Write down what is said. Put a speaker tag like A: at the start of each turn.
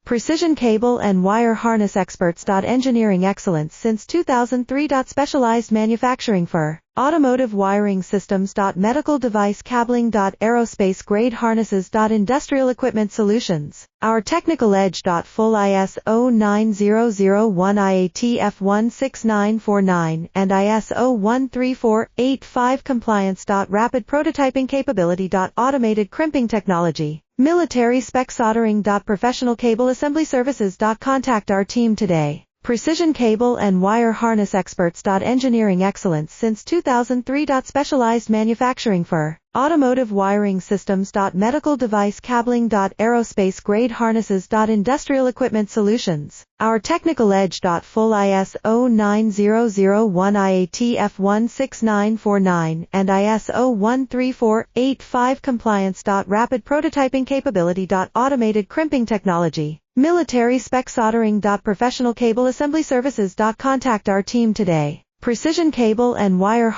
A: Precision cable and wire harness experts. Engineering excellence since 2003. Specialized manufacturing for automotive wiring systems. Medical device cabling. Aerospace grade harnesses. Industrial equipment solutions. Our technical edge. Full ISO 9001 IATF 16949 and ISO 13485 compliance. Rapid prototyping capability. Automated crimping technology. Military spec soldering. Professional cable assembly services. Contact our team today. Precision cable and wire harness experts. Engineering excellence since 2003. Specialized manufacturing for automotive wiring systems. Medical device cabling. Aerospace grade harnesses. Industrial equipment solutions. Our technical edge. Full ISO 9001 IATF 16949 and ISO 13485 compliance. Rapid prototyping capability. Automated crimping technology. Military spec soldering. Professional cable assembly services. Contact our team today. Precision cable and wire